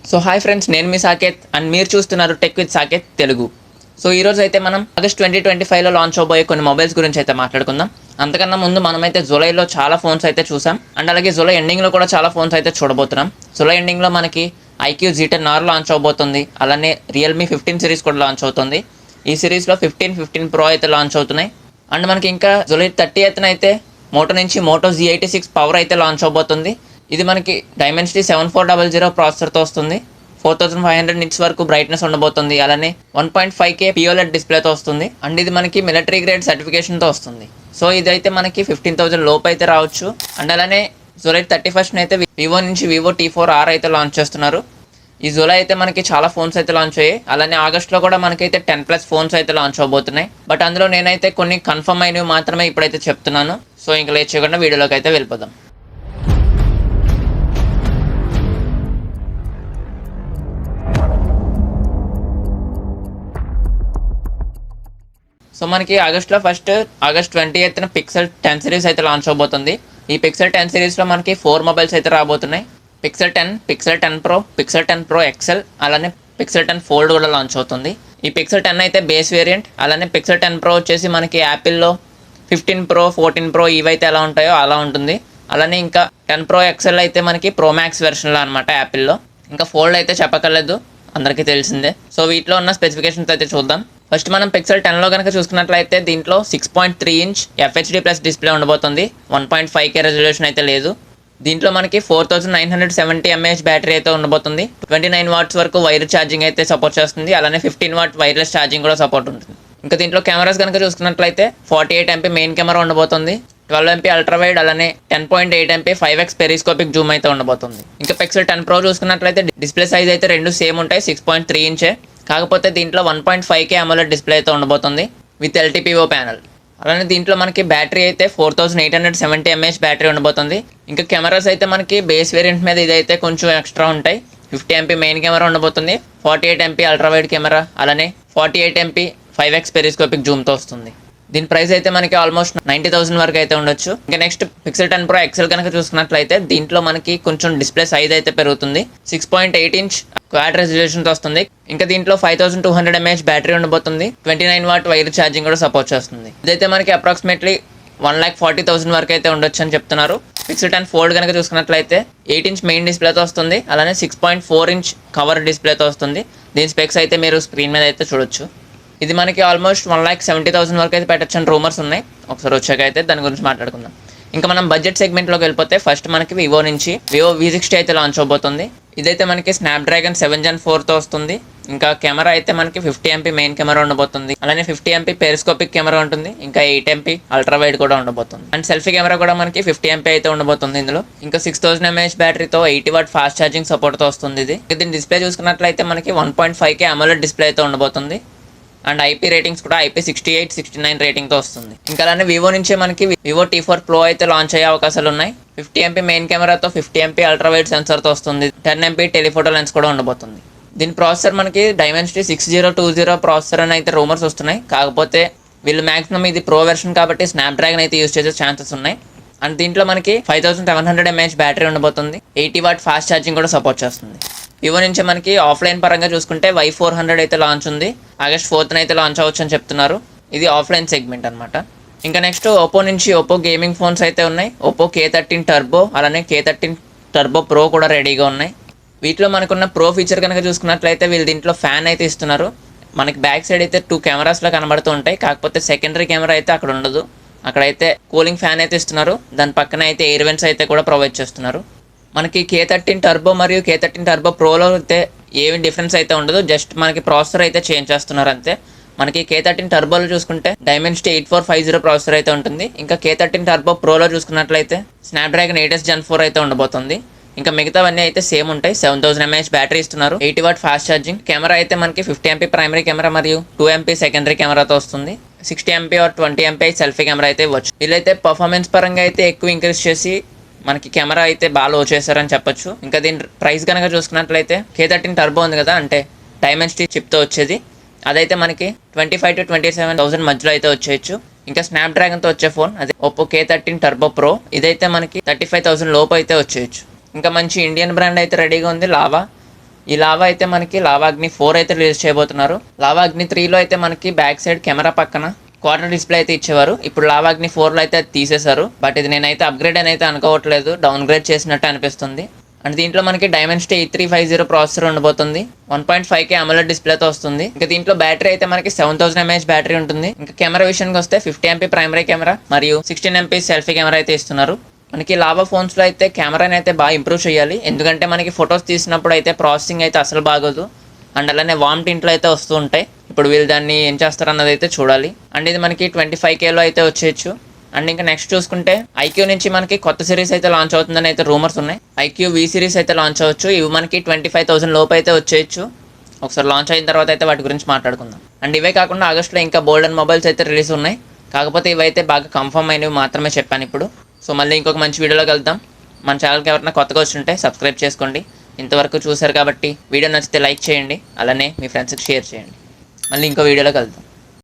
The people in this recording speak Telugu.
సో హాయ్ ఫ్రెండ్స్, నేను మీ సాకేత్ అండ్ మీరు చూస్తున్నారు tech with Saketh Telugu. So ఈరోజు అయితే మనం ఆగస్ట్ 2025లో లాంచ్ అవబోయే కొన్ని మొబైల్స్ గురించి అయితే మాట్లాడుకుందాం. అంతకన్నా ముందు మనమైతే జూలైలో చాలా ఫోన్స్ అయితే చూసాం అండ్ అలాగే జూలై ఎండింగ్లో కూడా చాలా ఫోన్స్ అయితే చూడబోతున్నాం. జూలై ఎండింగ్లో మనకి ఐక్యూ Z10R లాంచ్ అవబోతుంది, అలానే రియల్మీ 15 సిరీస్ కూడా లాంచ్ అవుతుంది. ఈ సిరీస్లో 15 Pro అయితే లాంచ్ అవుతున్నాయి. అండ్ మనకి ఇంకా జూలై 30th అయితే మోటో నుంచి మోటో Z86 పవర్ అయితే లాంచ్ అవబోతుంది. ఇది మనకి డైమెన్సిటీ 7400 ప్రాసెసర్తో వస్తుంది. 4500 నిట్స్ వరకు బ్రైట్నెస్ ఉండబోతుంది, అలానే 1.5K POLED డిస్ప్లేతో వస్తుంది. అండ్ ఇది మనకి మిలిటరీ గ్రేడ్ సర్టిఫికేషన్తో వస్తుంది. సో ఇదైతే మనకి 15,000 లోపు అయితే రావచ్చు. అండ్ అలానే జూలై 31st అయితే వివో నుంచి వివో T4R అయితే లాంచ్ చేస్తున్నారు. ఈ జూలై అయితే మనకి చాలా ఫోన్స్ అయితే లాంచ్ అయ్యాయి. అలానే ఆగస్ట్లో కూడా మనకైతే 10+ ఫోన్స్ అయితే లాంచ్ అవబోతున్నాయి. బట్ అందులో నేనైతే కొన్ని కన్ఫర్మ్ అయినవి మాత్రమే ఇప్పుడైతే చెప్తున్నాను. సో ఇంకా లేట్ చేయకుండా వీడియోలోకి అయితే వెళ్ళిపోదాం. సో మనకి ఆగస్ట్లో ఆగస్ట్ 28th పిక్సెల్ 10 సిరీస్ అయితే లాంచ్ అవబోతుంది. ఈ పిక్సెల్ 10 సిరీస్లో మనకి 4 మొబైల్స్ అయితే రాబోతున్నాయి. Pixel 10, pixel 10 Pro, pixel 10 Pro XL, అలానే పిక్సెల్ 10 Fold కూడా లాంచ్ అవుతుంది. ఈ పిక్సెల్ 10 అయితే బేస్ వేరియంట్, అలానే పిక్సెల్ 10 Pro వచ్చేసి మనకి యాపిల్లో 15 Pro, 14 Pro ఇవైతే ఎలా ఉంటాయో అలా ఉంటుంది. అలానే ఇంకా 10 Pro XL అయితే మనకి Pro Max వెర్షన్లో అనమాట యాపిల్లో. ఇంకా ఫోల్డ్ అయితే చెప్పక్కర్లేదు, అందరికీ తెలిసిందే. సో వీటిలో ఉన్న స్పెసిఫికేషన్స్ అయితే చూద్దాం. ఫస్ట్ మనం పిక్సెల్ 10లో కనుక చూసుకున్నట్లయితే దీంట్లో 6.3 ఇంచ్ FHD+ డిస్ప్లే ఉండబోతుంది. 1.5K రెజల్యూషన్ అయితే లేదు. దీంట్లో మనకి 4970 mAh బ్యాటరీ అయితే ఉండబోతుంది. 29 వాట్స్ వరకు వైర్ ఛార్జింగ్ అయితే సపోర్ట్ చేస్తుంది, అలానే 15 వాట్ వైర్లెస్ ఛార్జింగ్ కూడా సపోర్ట్ ఉంటుంది. ఇంకా దీంట్లో కెమెరాస్ కనుక చూసుకున్నట్లయితే 48 MP మెయిన్ కెమెరా ఉండబోతుంది, 12 MP అల్ట్రా వైడ్, అలానే 10.8 MP 5x పెరిస్కోపిక్ జూమ్ అయితే ఉండబోతుంది. ఇంకా పిక్సెల్ 10 Pro చూసుకున్నట్లయితే డిస్ప్లే సైజ్ అయితే రెండు సేమ్ ఉంటాయి, 6.3 ఇంచే. కాకపోతే దీంట్లో 1.5K AMOLED డిస్ప్లే అయితే ఉండబోతుంది విత్ LTPO ప్యానల్. అలానే దీంట్లో మనకి బ్యాటరీ అయితే 4870 mAh బ్యాటరీ ఉండబోతుంది. ఇంకా కెమెరాస్ అయితే మనకి బేస్ వేరియంట్ మీద ఇదైతే కొంచెం ఎక్స్ట్రా ఉంటాయి. 50 MP మెయిన్ కెమెరా ఉండబోతుంది, 48 MP అల్ట్రా వైడ్ కెమెరా, అలానే 48 MP 5x పెరిస్కోపిక్ జూమ్తో వస్తుంది. దీని ప్రైస్ అయితే మనకి ఆల్మోస్ట్ 90,000 వరకు అయితే ఉండొచ్చు. ఇంకా నెక్స్ట్ పిక్సెల్ 10 Pro XL కనుక చూసుకున్నట్లయితే దీంట్లో మనకి కొంచెం డిస్ప్లే సైజ్ అయితే పెరుగుతుంది, 6.8 ఇంచ్ క్వాడ్ రెజల్యూషన్తో వస్తుంది. ఇంకా దీంట్లో 5200 mAh బ్యాటరీ ఉండబోతుంది, 29 వాట్ వైర్ ఛార్జింగ్ కూడా సపోర్ట్ చేస్తుంది. ఇదైతే మనకి అప్రాక్సిమేట్లీ 1,40,000 వరకు అయితే ఉండొచ్చు అని చెప్తున్నారు. పిక్సెల్ 10 Fold కనుక చూసుకున్నట్లయితే 8 ఇంచ్ మెయిన్ డిస్ప్లేతో వస్తుంది, అలానే 6.4 ఇంచ్ కవర్ డిస్ప్లేతో వస్తుంది. దీని స్పెక్స్ అయితే మీరు స్క్రీన్ మీద అయితే చూడొచ్చు. ఇది మనకి ఆల్మోస్ట్ 1,70,000 వరకు అయితే పెట్టచ్చు అని రూమర్స్ ఉన్నాయి. ఒకసారి వచ్చాక అయితే దాని గురించి మాట్లాడుకుందాం. ఇంకా మనం బడ్జెట్ సెగ్మెంట్లోకి వెళ్ళిపోతే ఫస్ట్ మనకి వివో నుంచి వివో V60 అయితే లాంచ్ అవబోతుంది. ఇదైతే మనకి స్నాప్డ్రాగన్ 7 Gen 4తో వస్తుంది. ఇంకా కెమెరా అయితే మనకి 50 MP మెయిన్ కెమెరా ఉండబోతుంది, అలానే 50 MP పెరిస్కోపిక్ కెమెరా ఉంటుంది, ఇంకా 8 MP అల్ట్రా వైడ్ కూడా ఉండబోతుంది. అండ్ సెల్ఫీ కెమెరా కూడా మనకి 50 MP అయితే ఉండబోతుంది ఇందులో. ఇంకా 6000 mAh బ్యాటరీతో 80 వాట్ ఫాస్ట్ ఛార్జింగ్ సపోర్ట్తో వస్తుంది. ఇది దీని డిస్ప్లే చూసుకున్నట్లయితే మనకి 1.5K AMOLED డిస్ప్లే అయితే ఉండబోతుంది. అండ్ IP రేటింగ్స్ కూడా IP68, 69 రేటింగ్తో వస్తుంది. ఇంకా అలానే వివో నుంచే మనకి వివో T4 Pro అయితే లాంచ్ అయ్యే అవకాశాలు ఉన్నాయి. 50 MP మెయిన్ కెమెరాతో 50 MP అల్ట్రా వైడ్ సెన్సర్తో వస్తుంది, 10 MP టెలిఫోటో లెన్స్ కూడా ఉండబోతుంది. దీని ప్రాసెసర్ మనకి డైమెన్సిటీ 6020 ప్రాసెసర్ అని అయితే రూమర్స్ వస్తున్నాయి. కాకపోతే వీళ్ళు మ్యాక్సిమం ఇది ప్రో వెర్షన్ కాబట్టి స్నాప్డ్రాగన్ అయితే యూజ్ చేసే ఛాన్సెస్ ఉన్నాయి. అండ్ దీంట్లో మనకి 5700 mAh బ్యాటరీ ఉండబోతుంది, 80 వాట్ ఫాస్ట్ ఛార్జింగ్ కూడా సపోర్ట్ చేస్తుంది. వివో నుంచి మనకి ఆఫ్లైన్ పరంగా చూసుకుంటే Y400 అయితే లాంచ్ ఉంది, ఆగస్ట్ 4th అయితే లాంచ్ అవ్వచ్చు అని చెప్తున్నారు. ఇది ఆఫ్లైన్ సెగ్మెంట్ అనమాట. ఇంకా నెక్స్ట్ ఓపో నుంచి ఓపో గేమింగ్ ఫోన్స్ అయితే ఉన్నాయి. ఓపో K13 టర్బో, అలానే K13 టర్బో ప్రో కూడా రెడీగా ఉన్నాయి. వీటిలో మనకున్న ప్రో ఫీచర్ కనుక చూసుకున్నట్లయితే వీళ్ళు దీంట్లో ఫ్యాన్ అయితే ఇస్తున్నారు. మనకి బ్యాక్ సైడ్ అయితే 2 కెమెరాస్లో కనబడుతూ ఉంటాయి, కాకపోతే సెకండరీ కెమెరా అయితే అక్కడ ఉండదు. అక్కడైతే కూలింగ్ ఫ్యాన్ అయితే ఇస్తున్నారు, దాని పక్కన అయితే ఎయిర్ వెంట్స్ అయితే కూడా ప్రొవైడ్ చేస్తున్నారు. మనకి K13 టర్బో మరియు K13 టర్బో ప్రోలో అయితే ఏమి డిఫరెన్స్ అయితే ఉండదు, జస్ట్ మనకి ప్రాసెసర్ అయితే చేంజ్ చేస్తున్నారు అంతే. మనకి K13 టర్బోలో చూసుకుంటే డైమెన్సిటీ 8450 ప్రాసెసర్ అయితే ఉంటుంది. ఇంకా K13 టర్బో ప్రోలో చూసుకున్నట్లయితే స్నాప్డ్రాగన్ 8s Gen 4 అయితే ఉండబోతుంది. ఇంకా మిగతావన్నీ అయితే సేమ్ ఉంటాయి. 7000 mAh బ్యాటరీ ఇస్తున్నారు, 80 వాట్ ఫాస్ట్ ఛార్జింగ్. కెమెరా అయితే మనకి 50 MP ప్రైమరీ కెమెరా మరియు 2 MP సెకండరీ కెమెరాతో వస్తుంది. 60 MP or 20 MP selfie camera అయితే ఇవ్వచ్చు. వీళ్ళైతే పర్ఫార్మెన్స్ పరంగా అయితే ఎక్కువ ఇంక్రీజ్ చేసి మనకి కెమెరా అయితే బాగా లో చేశారని చెప్పొచ్చు. ఇంకా దీని ప్రైస్ కనుక చూసుకున్నట్లయితే K13 టర్బో ఉంది కదా, అంటే డైమెన్సిటీ చిప్తో వచ్చేది, అదైతే మనకి 25,000 to 27,000 మధ్యలో అయితే వచ్చేయచ్చు. ఇంకా స్నాప్డ్రాగన్తో వచ్చే ఫోన్ అదే ఓపో K13 టర్బో ప్రో, ఇదైతే మనకి 35,000 లోపు అయితే వచ్చేయచ్చు. ఇంకా మంచి ఇండియన్ బ్రాండ్ అయితే రెడీగా ఉంది, లావా. ఈ లావా అయితే మనకి లావా అగ్ని 4 అయితే రిలీజ్ చేయబోతున్నారు. లావా అగ్ని 3లో అయితే మనకి బ్యాక్ సైడ్ కెమెరా పక్కన క్వార్టర్ డిస్ప్లే అయితే ఇచ్చేవారు. ఇప్పుడు లావా అగ్ని 4లో అయితే అది తీసేశారు. బట్ ఇది నేనైతే అప్గ్రేడ్ అని అయితే అనుకోవట్లేదు, డౌన్ గ్రేడ్ చేసినట్టు అనిపిస్తుంది. అండ్ దీంట్లో మనకి డైమెన్సిటీ 8350 ప్రాసెసర్ ఉండబోతుంది. 1.5K AMOLED డిస్ప్లేతో వస్తుంది. ఇంకా దీంట్లో బ్యాటరీ అయితే మనకి 7000 mAh బ్యాటరీ ఉంటుంది. ఇంకా కెమెరా విషయానికి వస్తే 50 MP ప్రైమరీ కెమెరా మరియు 16 MP సెల్ఫీ కెమెరా అయితే ఇస్తున్నారు. మనకి లావా ఫోన్స్లో అయితే కెమెరాని అయితే బాగా ఇంప్రూవ్ చేయాలి, ఎందుకంటే మనకి ఫొటోస్ తీసినప్పుడు అయితే ప్రాసెసింగ్ అయితే అసలు బాగోదు. అండ్ అలానే వామ్ టింట్లో అయితే వస్తూ ఉంటాయి. ఇప్పుడు వీళ్ళు దాన్ని ఏం చేస్తారు అన్నది అయితే చూడాలి. అండ్ ఇది మనకి 25Kలో అయితే వచ్చేయచ్చు. అండ్ ఇంకా నెక్స్ట్ చూసుకుంటే ఐక్యూ నుంచి మనకి కొత్త సిరీస్ అయితే లాంచ్ అవుతుందని అయితే రూమర్స్ ఉన్నాయి. ఐక్యూ V సిరీస్ అయితే లాంచ్ అవ్వచ్చు. ఇవి మనకి 25,000 లోపు అయితే వచ్చేయచ్చు. ఒకసారి లాంచ్ అయిన తర్వాత అయితే వాటి గురించి మాట్లాడుకుందాం. అండ్ ఇవే కాకుండా ఆగస్ట్లో ఇంకా బోల్డెన్ మొబైల్స్ అయితే రిలీజ్ ఉన్నాయి. కాకపోతే ఇవైతే బాగా కన్ఫర్మ్ అయినవి మాత్రమే చెప్పాను ఇప్పుడు. సో మళ్ళీ ఇంకొక మంచి వీడియోలోకి వెళ్దాం. మన ఛానల్కి ఎవరైనా కొత్తగా వచ్చుంటే సబ్స్క్రైబ్ చేసుకోండి. ఇంతవరకు చూశారు కాబట్టి వీడియో నచ్చితే లైక్ చేయండి, అలానే మీ ఫ్రెండ్స్కి షేర్ చేయండి. మళ్ళీ ఇంకో వీడియోలోకి వెళ్దాం.